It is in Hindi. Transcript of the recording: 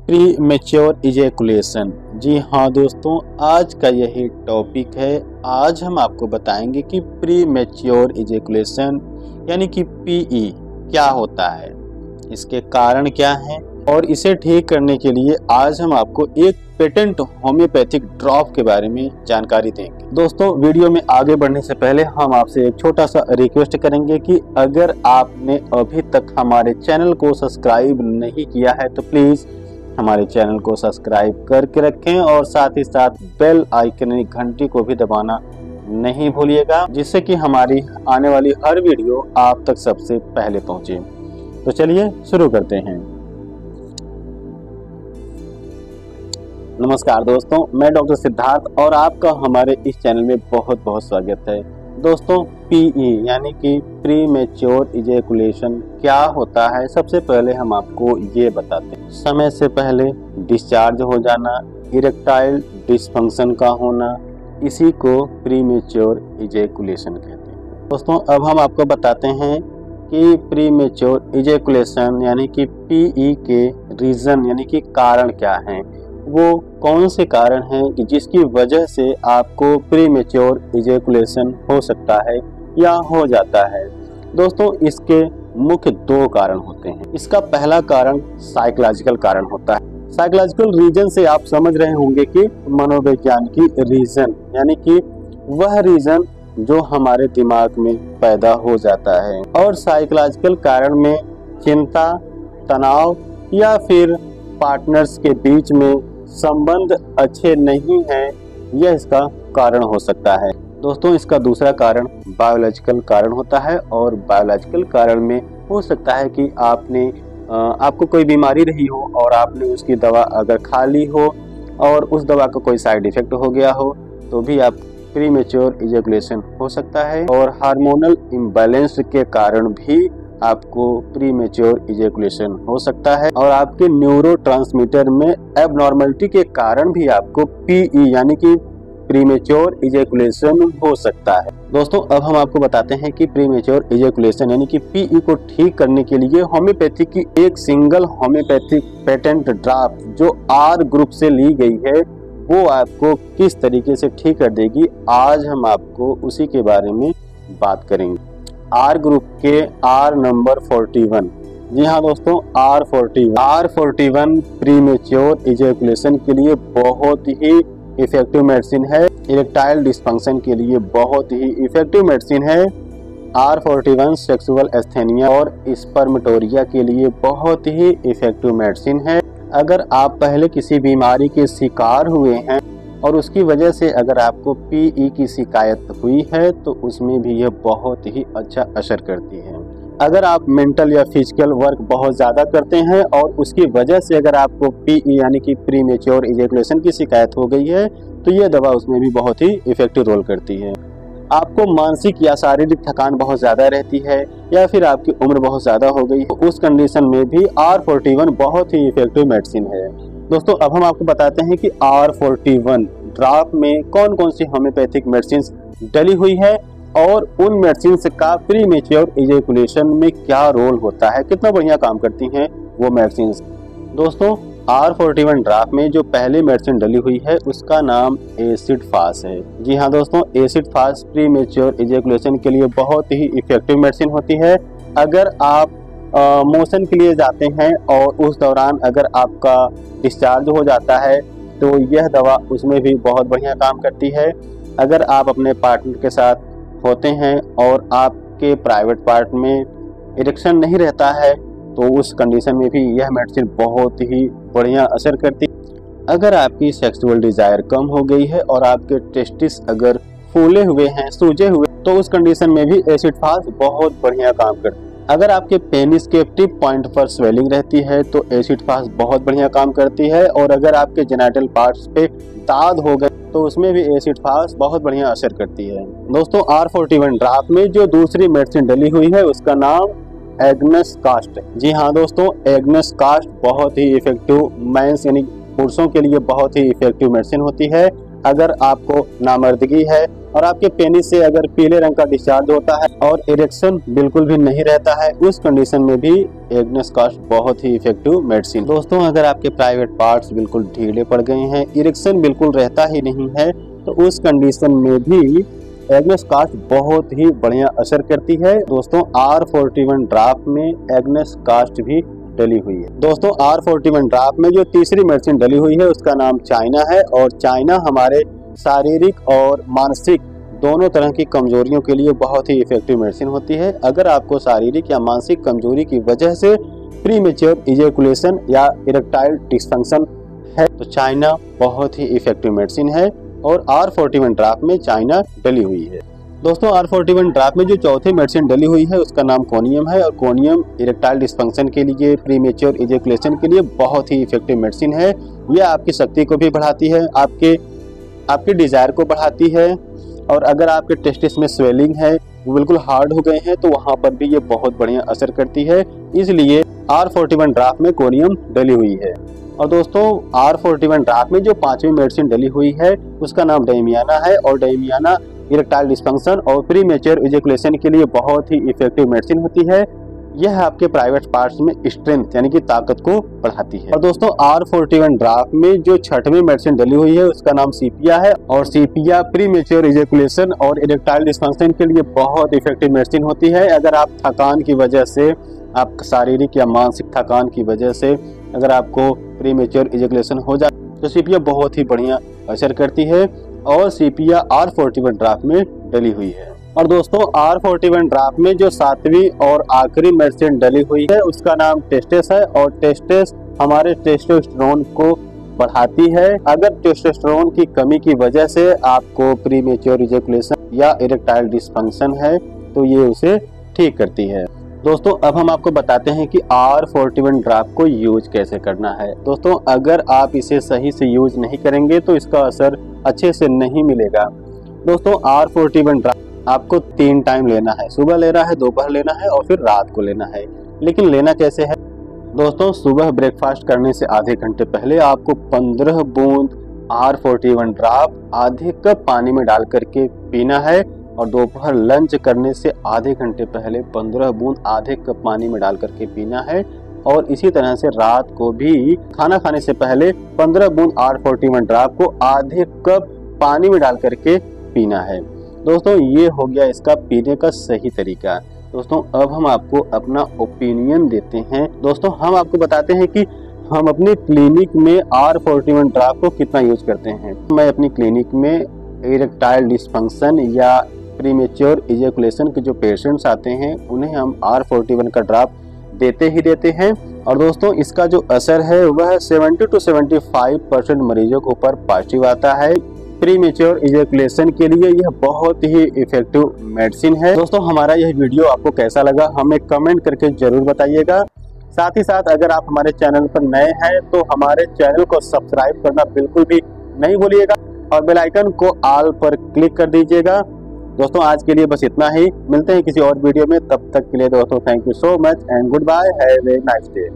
Pre mature ejaculation. जी हाँ दोस्तों, आज का यही टॉपिक है। आज हम आपको बताएंगे कि प्री मैच्योर इजैकुलेशन यानी कि पीई क्या होता है, इसके कारण क्या हैं और इसे ठीक करने के लिए आज हम आपको एक पेटेंट होम्योपैथिक ड्रॉप के बारे में जानकारी देंगे। दोस्तों, वीडियो में आगे बढ़ने से पहले हम आपसे एक छोटा सा रिक्वेस्ट करेंगे कि अगर आपने अभी तक हमारे चैनल को सब्सक्राइब नहीं किया है तो प्लीज़ हमारे चैनल को सब्सक्राइब करके रखें और साथ ही साथ बेल आइकन यानी घंटी को भी दबाना नहीं भूलिएगा, जिससे कि हमारी आने वाली हर वीडियो आप तक सबसे पहले पहुंचे। तो चलिए शुरू करते हैं। नमस्कार दोस्तों, मैं डॉक्टर सिद्धार्थ और आपका हमारे इस चैनल में बहुत बहुत स्वागत है। दोस्तों, पीई यानी कि प्री मैच्योर इजैकुलेशन क्या होता है, सबसे पहले हम आपको ये बताते हैं। समय से पहले डिस्चार्ज हो जाना, इरेक्टाइल डिसफंक्शन का होना, इसी को प्री मैच्योर इजैकुलेशन कहते हैं। दोस्तों, अब हम आपको बताते हैं कि प्री मैच्योर इजैकुलेशन यानी कि पीई के रीज़न यानी कि कारण क्या हैं, वो कौन से कारण हैं कि जिसकी वजह से आपको प्री मैच्योर इजैकुलेशन हो सकता है या हो जाता है। दोस्तों, इसके मुख्य दो कारण होते हैं। इसका पहला कारण साइकोलॉजिकल कारण होता है। साइकोलॉजिकल रीजन से आप समझ रहे होंगे कि मनोवैज्ञानिक रीजन यानी कि वह रीजन जो हमारे दिमाग में पैदा हो जाता है। और साइकोलॉजिकल कारण में चिंता, तनाव या फिर पार्टनर्स के बीच में संबंध अच्छे नहीं हैं, यह इसका कारण हो सकता है। दोस्तों, इसका दूसरा कारण बायोलॉजिकल कारण होता है और बायोलॉजिकल कारण में हो सकता है कि आपको कोई बीमारी रही हो और आपने उसकी दवा अगर खा ली हो और उस दवा का कोई साइड इफेक्ट हो गया हो तो भी आप प्री मैच्योर इजैकुलेशन हो सकता है। और हार्मोनल इम्बैलेंस के कारण भी आपको प्री मैच्योर इजैकुलेशन हो सकता है और आपके न्यूरोट्रांसमीटर में एबनॉर्मलिटी के कारण भी आपको पीई यानी कि प्री मैच्योर इजैकुलेशन हो सकता है। दोस्तों, अब हम आपको बताते हैं कि प्री मैच्योर इजैकुलेशन यानी कि पीई को ठीक करने के लिए होम्योपैथी की एक सिंगल होम्योपैथिक पेटेंट ड्राफ्ट जो आर ग्रुप से ली गई है वो आपको किस तरीके से ठीक कर देगी, आज हम आपको उसी के बारे में बात करेंगे। आर ग्रुप के आर नंबर 41। जी हाँ दोस्तों, R41 प्री मैच्योर इजैकुलेशन के लिए बहुत ही इफेक्टिव मेडिसिन है। इरेक्टाइल डिसफंक्शन के लिए बहुत ही इफेक्टिव मेडिसिन है। R41 सेक्सुअल एस्थेनिया और स्पर्मेटोरिया के लिए बहुत ही इफेक्टिव मेडिसिन है। अगर आप पहले किसी बीमारी के शिकार हुए हैं और उसकी वजह से अगर आपको पीई की शिकायत हुई है तो उसमें भी यह बहुत ही अच्छा असर करती है। अगर आप मेंटल या फिजिकल वर्क बहुत ज़्यादा करते हैं और उसकी वजह से अगर आपको पीई यानी कि प्री मैच्योर इजैकुलेशन की शिकायत हो गई है तो यह दवा उसमें भी बहुत ही इफेक्टिव रोल करती है। आपको मानसिक या शारीरिक थकान बहुत ज़्यादा रहती है या फिर आपकी उम्र बहुत ज़्यादा हो गई, तो उस कंडीशन में भी R41 बहुत ही इफेक्टिव मेडिसिन है। दोस्तों, अब हम आपको बताते हैं कि R41 ड्राफ्ट में कौन कौन सी होम्योपैथिक मेडिसिन डली हुई है और उन मेडिसिन का प्री मैच्योर इजैकुलेशन में क्या रोल होता है, कितना बढ़िया काम करती हैं वो मेडिसिन। दोस्तों, R41 ड्राफ्ट में जो पहली मेडिसिन डली हुई है उसका नाम एसिड फास है। जी हाँ दोस्तों, एसिड फास प्री मैच्योर इजैकुलेशन के लिए बहुत ही इफेक्टिव मेडिसिन होती है। अगर आप मोशन के लिए जाते हैं और उस दौरान अगर आपका डिस्चार्ज हो जाता है तो यह दवा उसमें भी बहुत बढ़िया काम करती है। अगर आप अपने पार्टनर के साथ होते हैं और आपके प्राइवेट पार्ट में इरेक्शन नहीं रहता है तो उस कंडीशन में भी यह मेडिसिन बहुत ही बढ़िया असर करती है। अगर आपकी सेक्सुअल डिजायर कम हो गई है और आपके टेस्टिस अगर फूले हुए हैं, सूजे हुए, तो उस कंडीशन में भी एसिड फास बहुत बढ़िया काम करती है। अगर आपके पेनिस के टिप पॉइंट पर स्वेलिंग रहती है तो एसिड फास बहुत बढ़िया काम करती है। और अगर आपके जेनिटल पार्ट्स पे दाद हो गए तो उसमें भी एसिड फास बहुत बढ़िया असर करती है। दोस्तों, R41 ड्राफ्ट में जो दूसरी मेडिसिन डली हुई है उसका नाम एग्नेस कास्ट है। जी हाँ दोस्तों, एग्नेस कास्ट बहुत ही इफेक्टिव मेंस यानी पुरुषों के लिए बहुत ही इफेक्टिव मेडिसिन होती है। अगर आपको नामर्दगी है और आपके पेनिस से अगर पीले रंग का डिस्चार्ज होता है और इरेक्शन बिल्कुल भी नहीं रहता है, उस कंडीशन में भी एग्नेस कास्ट बहुत ही इफेक्टिव मेडिसिन। दोस्तों अगर आपके प्राइवेट पार्ट्स बिल्कुल ढीले पड़ गए हैं, इरेक्शन बिल्कुल रहता ही नहीं है, तो उस कंडीशन में भी एग्नेस कास्ट बहुत ही बढ़िया असर करती है। दोस्तों R41 ड्राप में एग्नेस कास्ट भी डली हुई है। दोस्तों R41 ड्राप में जो तीसरी मेडिसिन डली हुई है उसका नाम चाइना है, और चाइना हमारे शारीरिक और मानसिक दोनों तरह की कमजोरियों के लिए बहुत ही इफेक्टिव मेडिसिन होती है। अगर आपको शारीरिक या मानसिक कमजोरी की वजह से प्रीमेच्योर इजैकुलेशन या इरेक्टाइल डिसफंक्शन है तो चाइना बहुत ही इफेक्टिव मेडिसिन है, और R41 ड्राप में चाइना डली हुई है। दोस्तों R41 ड्राप में जो चौथी मेडिसिन डली हुई है उसका नाम कोनियम है, और कोनियम इरेक्टाइल डिसफंक्शन के लिए, प्रीमेच्योर इजैकुलेशन के लिए बहुत ही इफेक्टिव मेडिसिन है। यह आपकी शक्ति को भी बढ़ाती है, आपके डिजायर को बढ़ाती है, और अगर आपके टेस्टिस में स्वेलिंग है, वो बिल्कुल हार्ड हो गए हैं, तो वहां पर भी ये बहुत बढ़िया असर करती है। इसलिए R41 ड्राप में कोनियम डली हुई है। और दोस्तों R41 ड्राप में जो पांचवी मेडिसिन डली हुई है उसका नाम डेमियाना है, और डेमियाना इरेक्टाइल डिसफंक्शन और प्रीमेच्योर इजैकुलेशन के लिए बहुत ही इफेक्टिव मेडिसिन होती है। यह आपके प्राइवेट पार्ट्स में स्ट्रेंथ यानी कि ताकत को बढ़ाती है। और दोस्तों R41 ड्राप में जो छठवीं मेडिसिन डली हुई है उसका नाम सीपिया है, और सीपिया प्रीमेच्योर इजैकुलेशन और इरेक्टाइल डिसफंक्शन के लिए बहुत इफेक्टिव मेडिसिन होती है। अगर आप थकान की वजह से, आप शारीरिक या मानसिक थकान की वजह से अगर आपको प्रीमेच्योर इजैकुलेशन हो जाए तो सीपिया बहुत ही बढ़िया असर करती है, और सीपिया R41 ड्राप में डली हुई है। और दोस्तों R41 ड्राप में जो सातवीं और आखिरी मेडिसिन डली हुई है उसका नाम टेस्टेस है, और टेस्टेस हमारे टेस्टोस्टेरोन को बढ़ाती है। अगर टेस्टोस्टेरोन की कमी की वजह से आपको प्रीमेच्योर इजैकुलेशन या इरेक्टाइल डिसफंक्शन है तो ये उसे ठीक करती है। दोस्तों अब हम आपको बताते हैं कि R41 ड्राप को यूज कैसे करना है। दोस्तों अगर आप इसे सही से यूज नहीं करेंगे तो इसका असर अच्छे से नहीं मिलेगा। दोस्तों R41 ड्राप आपको 3 टाइम लेना है, सुबह लेना है, दोपहर लेना है और फिर रात को लेना है। लेकिन लेना कैसे है? दोस्तों सुबह ब्रेकफास्ट करने से आधे घंटे पहले आपको 15 बूंद R41 ड्राप आधे कप पानी में डाल करके पीना है, और दोपहर लंच करने से आधे घंटे पहले 15 बूंद आधे कप पानी में डाल करके पीना है, और इसी तरह से रात को भी खाना खाने से पहले 15 बूंद R41 ड्राप को आधे कप पानी में डाल करके पीना है। दोस्तों ये हो गया इसका पीने का सही तरीका। दोस्तों अब हम आपको अपना ओपिनियन देते हैं। दोस्तों हम आपको बताते हैं कि हम अपनी क्लिनिक में R41 ड्राप को कितना यूज करते हैं। मैं अपनी क्लिनिक में इरेक्टाइल डिसफंक्शन या प्रीमेच्योर इजैकुलेशन के जो पेशेंट्स आते हैं उन्हें हम R41 का ड्राप देते ही देते हैं, और दोस्तों इसका जो असर है वह 70 to 75% मरीजों के ऊपर पॉजिटिव आता है। प्रीमेच्योर इजैकुलेशन के लिए यह बहुत ही इफेक्टिव मेडिसिन है। दोस्तों हमारा यह वीडियो आपको कैसा लगा हमें कमेंट करके जरूर बताइएगा। साथ ही साथ अगर आप हमारे चैनल पर नए हैं तो हमारे चैनल को सब्सक्राइब करना बिल्कुल भी नहीं भूलिएगा, और बेल आइकन को ऑल पर क्लिक कर दीजिएगा। दोस्तों आज के लिए बस इतना ही, मिलते हैं किसी और वीडियो में, तब तक के लिए दोस्तों thank you so much and goodbye, have a nice day.